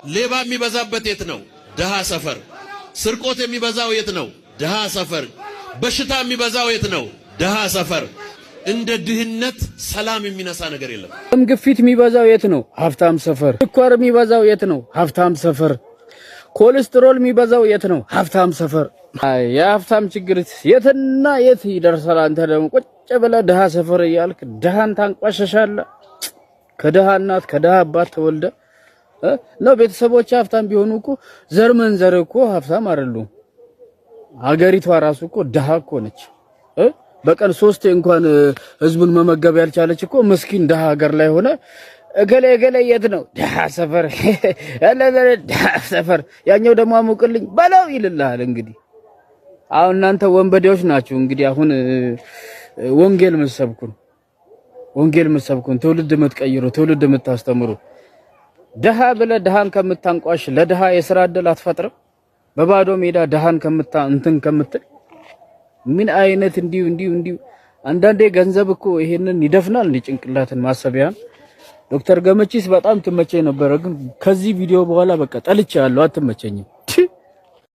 ሌባ የሚበዛበት የት ነው? ደሃ ሰፈር። ስርቆት የሚበዛው የት ነው? ደሃ ሰፈር። በሽታ የሚበዛው የት ነው? ደሃ ሰፈር። እንደ ድህነት ሰላም የሚነሳ ነገር የለም። ደም ግፊት የሚበዛው የት ነው? ሀብታም ሰፈር። ስኳር የሚበዛው የት ነው? ሀብታም ሰፈር። ኮሌስትሮል የሚበዛው የት ነው? ሀብታም ሰፈር። የሀብታም ችግር የትና የት ይደርሳል? አንተ ደግሞ ቁጭ ብለህ ደሃ ሰፈር እያልክ ደሃን ታንቋሸሻለህ። ከደሃ እናት ከደሃ አባት ተወልደ ነው። ቤተሰቦች ሀብታም ቢሆኑ እኮ ዘር መንዘር እኮ ሀብታም አይደሉም። ሀገሪቷ ራሱ እኮ ደሃ እኮ ነች። በቀን 3 እንኳን ህዝቡን መመገብ ያልቻለች እኮ ምስኪን ደሃ ሀገር ላይ ሆነ እገሌ የት ነው? ደሃ ሰፈር ደሃ ሰፈር። ያኛው ደግሞ አሙቅልኝ በለው ይልልሃል። እንግዲህ አሁን እናንተ ወንበዴዎች ናችሁ። እንግዲህ አሁን ወንጌል መሰብኩን ትውልድ የምትቀይሩ ትውልድ የምታስተምሩ ደሃ ብለህ ደሃን ከምታንቋሽ ለደሃ የሥራ ዕድል አትፈጥርም? በባዶ ሜዳ ደሃን ከምትል ምን አይነት እንዲሁ አንዳንዴ ገንዘብ እኮ ይሄንን ይደፍናል እንደ ጭንቅላትን ማሰቢያን። ዶክተር ገመቺስ በጣም ትመቸኝ ነበር፣ ግን ከዚህ ቪዲዮ በኋላ በቃ ጠልቻለሁ፣ አትመቸኝም።